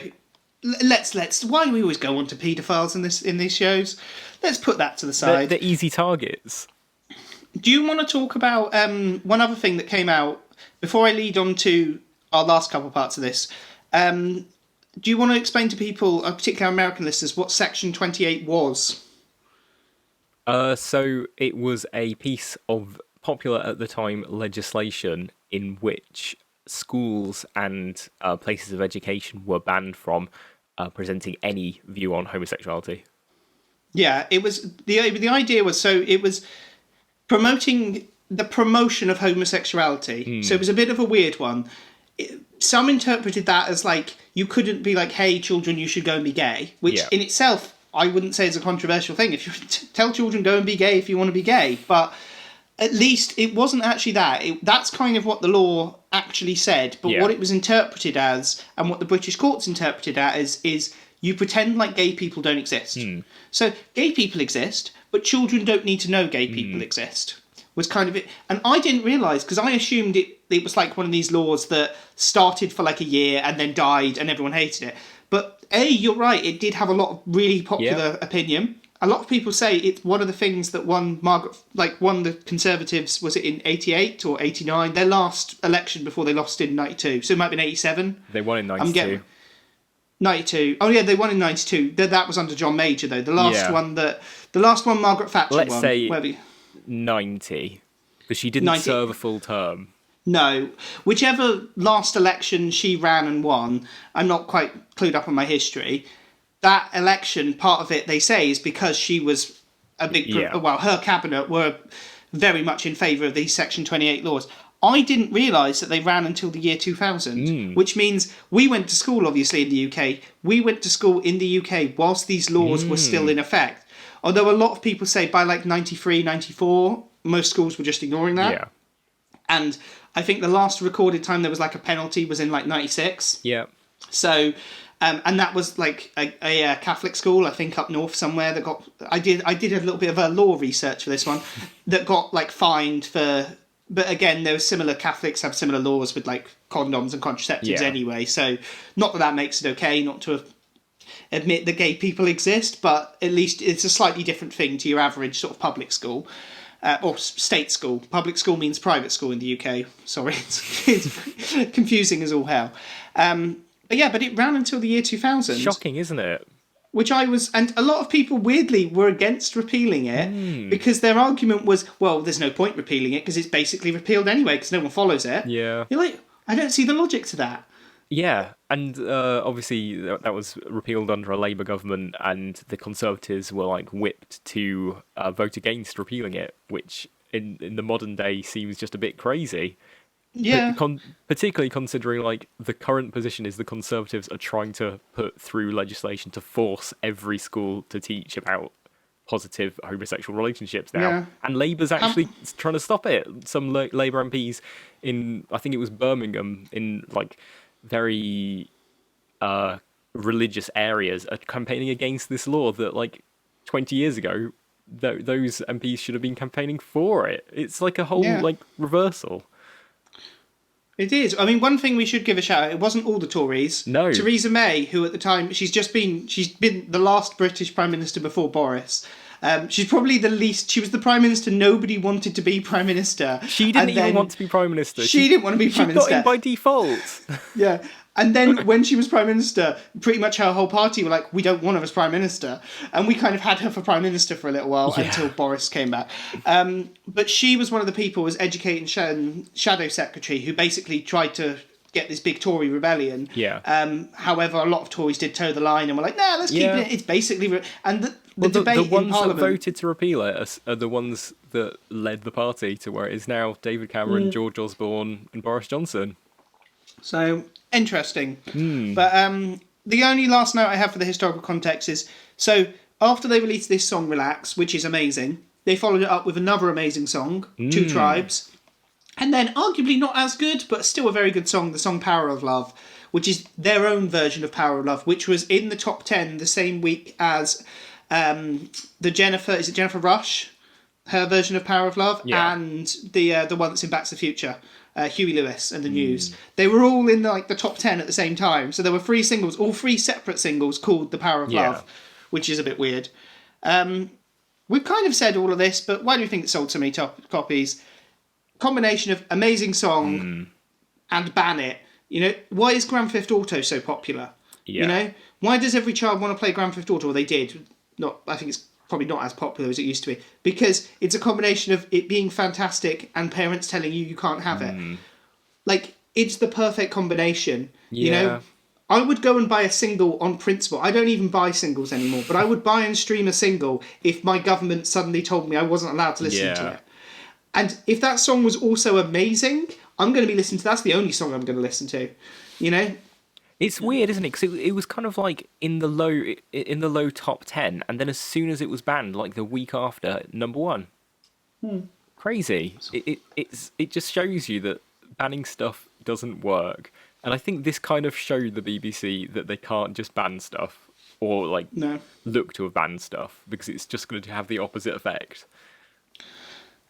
let's why do we always go on to paedophiles in these shows? Let's put that to the side. They're easy targets. Do you want to talk about one other thing that came out before I lead on to our last couple parts of this? Do you want to explain to people, particularly our American listeners, what Section 28 was? So it was a piece of popular at the time legislation in which schools and places of education were banned from presenting any view on homosexuality. Yeah, it was the idea was it was promoting the promotion of homosexuality. So it was a bit of a weird one. Some interpreted that as like you couldn't be like, "Hey, children, you should go and be gay," which in itself I wouldn't say is a controversial thing. If you tell children go and be gay if you want to be gay, but at least it wasn't actually that. That's kind of what the law actually said. But what it was interpreted as, and what the British courts interpreted as, is you pretend like gay people don't exist. So gay people exist, but children don't need to know gay people exist. Was kind of it. And I didn't realise, because I assumed it was like one of these laws that started for like a year and then died and everyone hated it. But you're right, it did have a lot of really popular opinion. A lot of people say it's one of the things that won the Conservatives, was it in 88 or 89? Their last election before they lost in 92. So it might have been 87. They won in 92. 92. Oh yeah, they won in 92. That was under John Major though. The last one Margaret Thatcher won. Let's say 90, because she didn't serve a full term. No. Whichever last election she ran and won, I'm not quite clued up on my history. That election, part of it, they say, is because she was a big... Yeah. Well, her cabinet were very much in favour of these Section 28 laws. I didn't realise that they ran until the year 2000, which means we went to school, obviously, in the UK. We went to school in the UK whilst these laws were still in effect. Although a lot of people say by like 93, 94, most schools were just ignoring that. Yeah. And I think the last recorded time there was like a penalty was in like 96. Yeah. So, and that was like a Catholic school, I think up north somewhere that got... I did a little bit of a law research for this one, that got like fined for... But again, there was similar... Catholics have similar laws with like condoms and contraceptives anyway. So, not that that makes it okay not to admit that gay people exist, but at least it's a slightly different thing to your average sort of public school. Or state school. Public school means private school in the UK. Sorry, it's confusing as all hell. But it ran until the year 2000. Shocking, isn't it? Which I was... And a lot of people, weirdly, were against repealing it because their argument was, well, there's no point repealing it because it's basically repealed anyway because no one follows it. Yeah. You're like, I don't see the logic to that. Yeah, and obviously that was repealed under a Labour government, and the Conservatives were like whipped to vote against repealing it, which in the modern day seems just a bit crazy. Yeah. Particularly considering like the current position is the Conservatives are trying to put through legislation to force every school to teach about positive homosexual relationships now, and Labour's actually trying to stop it. Some Labour MPs in, I think it was Birmingham, in like very religious areas are campaigning against this law that like 20 years ago those MPs should have been campaigning for it. It's like a whole like reversal. It is. I mean, one thing we should give a shout out, it wasn't all the Tories. No. Theresa May, who at the time, she's been the last British Prime Minister before Boris. She's probably the least... She was the Prime Minister nobody wanted to be Prime Minister. She didn't even want to be Prime Minister. She didn't want to be Prime Minister. She got in by default. Yeah. And then when she was Prime Minister, pretty much her whole party were like, we don't want her as Prime Minister. And we kind of had her for Prime Minister for a little while until Boris came back. But she was one of the people, as Education Shadow Secretary, who basically tried to get this big Tory rebellion. Yeah. However, a lot of Tories did toe the line and were like, nah, let's keep it. It's basically... And the debate the ones in Parliament... that voted to repeal it are the ones that led the party to where it is now: David Cameron, George Osborne and Boris Johnson. So, interesting. But the only last note I have for the historical context is, so after they released this song, Relax, which is amazing, they followed it up with another amazing song, Two Tribes, and then arguably not as good, but still a very good song, the song Power of Love, which is their own version of Power of Love, which was in the top 10 the same week as the Jennifer Rush, her version of Power of Love, and the one that's in Back to the Future. Huey Lewis and the News. They were all in the top 10 at the same time. So there were 3 singles, all 3 separate singles called The Power of Love, which is a bit weird. We've kind of said all of this, but why do you think it sold so many copies? Combination of amazing song and ban it. You know, why is Grand Theft Auto so popular? You know, why does every child want to play Grand Theft Auto? Or they did. I think it's probably not as popular as it used to be, because it's a combination of it being fantastic and parents telling you can't have it. Like, it's the perfect combination. You know, I would go and buy a single on principle. I don't even buy singles anymore, but I would buy and stream a single if my government suddenly told me I wasn't allowed to listen to it. And if that song was also amazing, I'm going to be listening to... That's the only song I'm going to listen to, you know? It's weird, isn't it? Because it was kind of like in the low top 10, and then as soon as it was banned, like the week after, number 1. Crazy. It just shows you that banning stuff doesn't work. And I think this kind of showed the BBC that they can't just ban stuff or look to have banned stuff, because it's just going to have the opposite effect.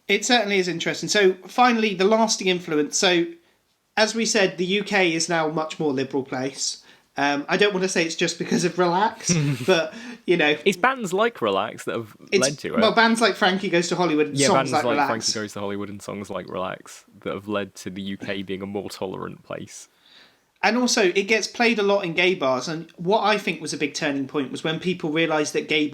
It certainly is interesting. So finally, the lasting influence. So as we said, the UK is now a much more liberal place. I don't want to say it's just because of Relax, but, you know... It's bands like Relax that have led to it. Well, bands like Frankie Goes To Hollywood and songs like Relax. Frankie Goes To Hollywood and songs like Relax that have led to the UK being a more tolerant place. And also, it gets played a lot in gay bars. And what I think was a big turning point was when people realised that gay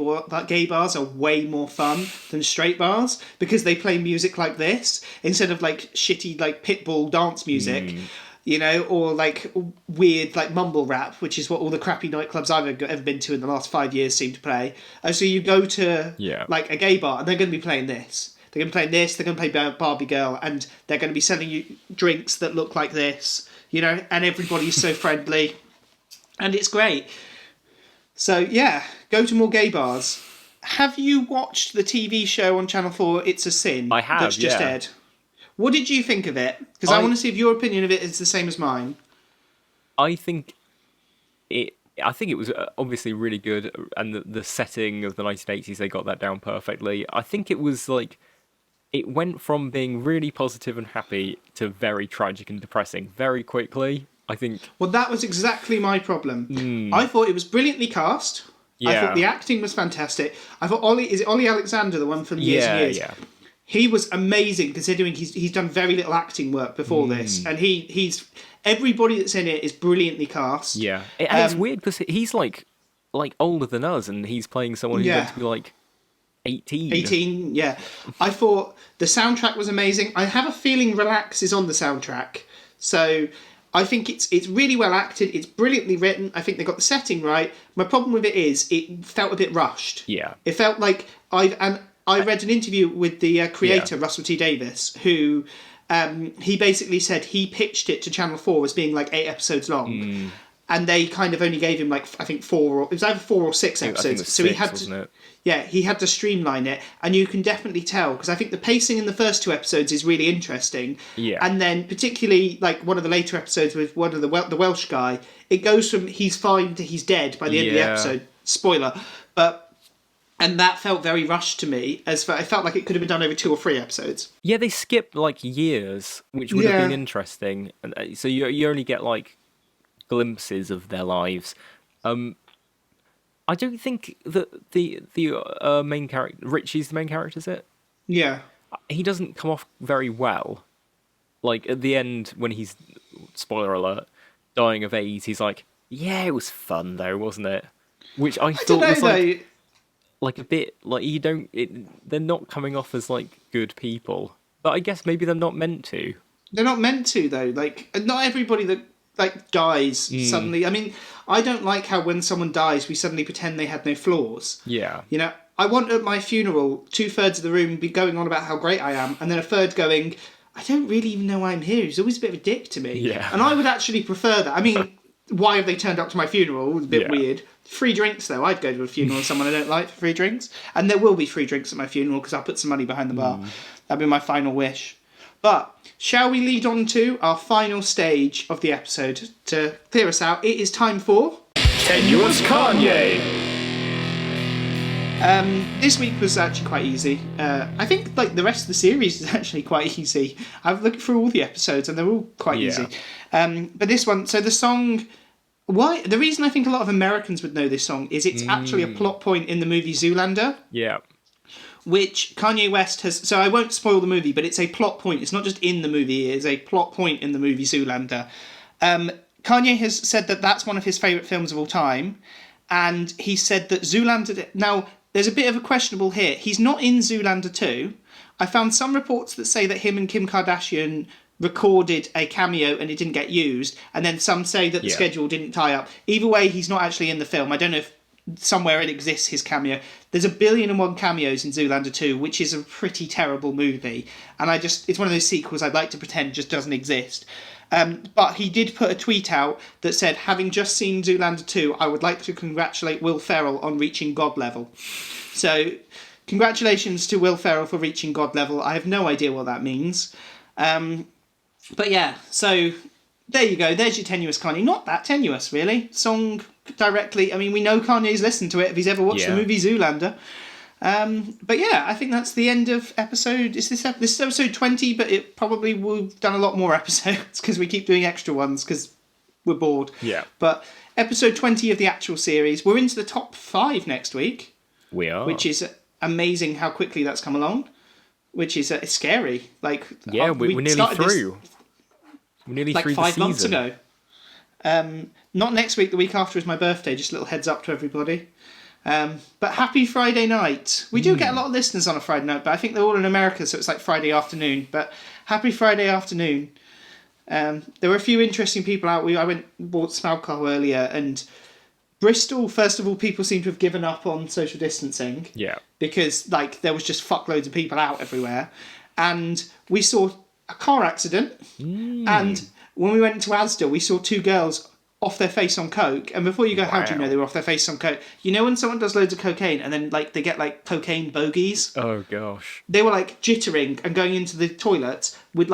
bars are way more fun than straight bars because they play music like this instead of like shitty like Pitbull dance music, you know, or like weird like mumble rap, which is what all the crappy nightclubs I've ever been to in the last 5 years seem to play. And so you go to like a gay bar and they're going to be playing this. They're going to play this, they're going to play Barbie Girl, and they're going to be selling you drinks that look like this. You know, and everybody's so friendly, and it's great. So yeah, go to more gay bars. Have you watched the TV show on Channel 4, It's a Sin? I have, that's just aired. What did you think of it? Because I want to see if your opinion of it is the same as mine. I think it was obviously really good, and the setting of the 1980s, they got that down perfectly. I think it was like, it went from being really positive and happy to very tragic and depressing very quickly, I think. Well, that was exactly my problem. I thought it was brilliantly cast. Yeah. I thought the acting was fantastic. I thought is it Ollie Alexander, the one from Years and Years? Yeah. He was amazing considering he's done very little acting work before this, and he's everybody that's in it is brilliantly cast. Yeah, and it's weird because he's like older than us, and he's playing someone who's meant to be like 18. 18, yeah. I thought the soundtrack was amazing. I have a feeling Relax is on the soundtrack. So I think it's really well acted. It's brilliantly written. I think they got the setting right. My problem with it is it felt a bit rushed. Yeah. It felt like I read an interview with the creator, Russell T Davies, who he basically said he pitched it to Channel 4 as being like 8 episodes long. And they kind of only gave him like, I think it was either 4 or 6 episodes. I think it was 6, wasn't it? Yeah, he had to streamline it, and you can definitely tell, because I think the pacing in the first 2 episodes is really interesting. Yeah. And then particularly like one of the later episodes with one of the Welsh guy, it goes from he's fine to he's dead by the end of the episode. Spoiler. And that felt very rushed to me, it felt like it could have been done over 2 or 3 episodes. Yeah, they skipped like years, which would have been interesting. And so you only get like glimpses of their lives. I don't think that the main character, Richie's the main character, is it? Yeah. He doesn't come off very well. Like, at the end, when he's, spoiler alert, dying of AIDS, he's like, yeah, it was fun though, wasn't it? Which I thought was like a bit, like, they're not coming off as, like, good people. But I guess maybe they're not meant to. They're not meant to, though. Like, not everybody that like dies suddenly. I mean, I don't like how when someone dies, we suddenly pretend they had no flaws. Yeah. You know, I want at my funeral 2/3 of the room be going on about how great I am, and then a third going, I don't really even know why I'm here. He's always a bit of a dick to me. Yeah. And I would actually prefer that. I mean, why have they turned up to my funeral? It's a bit weird. Free drinks, though. I'd go to a funeral of someone I don't like for free drinks. And there will be free drinks at my funeral because I'll put some money behind the bar. That'd be my final wish. But shall we lead on to our final stage of the episode to clear us out? It is time for Tenuous Kanye. This week was actually quite easy. I think like the rest of the series is actually quite easy. I've looked through all the episodes and they're all quite easy. But this one, so the song. Why? The reason I think a lot of Americans would know this song is it's actually a plot point in the movie Zoolander. Yeah. Which Kanye West has... So I won't spoil the movie, but it's a plot point. It's not just in the movie. It is a plot point in the movie Zoolander. Kanye has said that that's one of his favourite films of all time. And he said that Zoolander... Now, there's a bit of a questionable here. He's not in Zoolander 2. I found some reports that say that him and Kim Kardashian recorded a cameo and it didn't get used. And then some say that the schedule didn't tie up. Either way, he's not actually in the film. I don't know if somewhere it exists, his cameo. There's 1,000,000,001 cameos in Zoolander 2, which is a pretty terrible movie. And it's one of those sequels I'd like to pretend just doesn't exist. But he did put a tweet out that said, having just seen Zoolander 2, I would like to congratulate Will Ferrell on reaching God level. So, congratulations to Will Ferrell for reaching God level. I have no idea what that means. But yeah, so there you go. There's your Tenuous Kanye. Not that tenuous, really. Song directly. I mean, we know Kanye's listened to it if he's ever watched the movie Zoolander. But yeah, I think that's the end of episode... This is episode 20, but it probably we've done a lot more episodes because we keep doing extra ones because we're bored. Yeah. But episode 20 of the actual series. We're into the top 5 next week. We are. Which is amazing how quickly that's come along. Which is it's scary. Like we're nearly through. We're nearly like through 5 the months season. ago. Not next week, the week after is my birthday, just a little heads up to everybody. But happy Friday night. We do get a lot of listeners on a Friday night, but I think they're all in America, so it's like Friday afternoon. But happy Friday afternoon. There were a few interesting people out. I went and bought some alcohol earlier, and Bristol, first of all, people seem to have given up on social distancing. Yeah. Because there was just fuckloads of people out everywhere. And we saw a car accident. And when we went into Asda, we saw two girls off their face on coke. And before you go, how do you know they were off their face on coke? You know when someone does loads of cocaine and then they get cocaine bogies? Oh gosh. They were jittering and going into the toilet with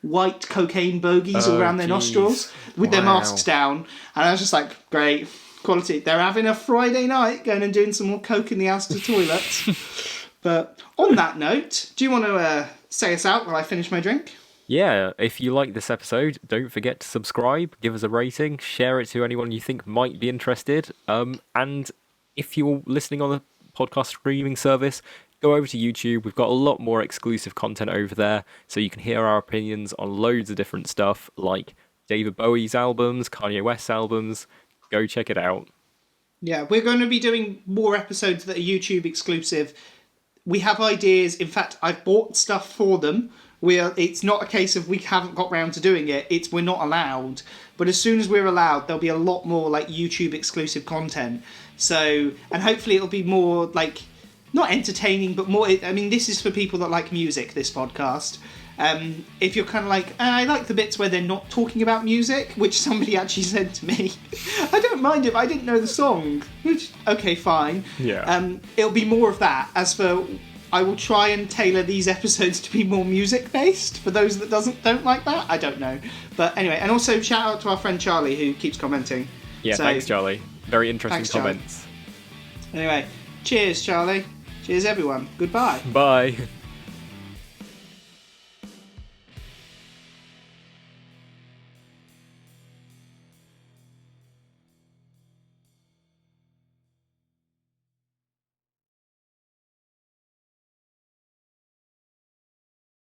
white cocaine bogies all around their nostrils with their masks down. And I was just like, great, quality. They're having a Friday night going and doing some more coke in the Asda toilets. But on that note, do you want to say us out while I finish my drink? Yeah, if you like this episode, don't forget to subscribe, give us a rating, share it to anyone you think might be interested. And if you're listening on a podcast streaming service, go over to YouTube. We've got a lot more exclusive content over there, so you can hear our opinions on loads of different stuff, like David Bowie's albums, Kanye West's albums. Go check it out. Yeah, we're going to be doing more episodes that are YouTube exclusive. We have ideas. In fact, I've bought stuff for them. It's not a case of we haven't got round to doing it. It's we're not allowed. But as soon as we're allowed, there'll be a lot more YouTube exclusive content. So, and hopefully it'll be more not entertaining, but more. I mean, this is for people that like music. This podcast. If you're kind of I like the bits where they're not talking about music, which somebody actually said to me. I don't mind if I didn't know the song. Which okay, fine. Yeah. It'll be more of that. As for, I will try and tailor these episodes to be more music based. For those that don't like that, I don't know. But anyway, and also shout out to our friend Charlie who keeps commenting. Yeah, thanks Charlie. Very interesting comments. Charlie. Anyway, cheers Charlie. Cheers everyone. Goodbye. Bye.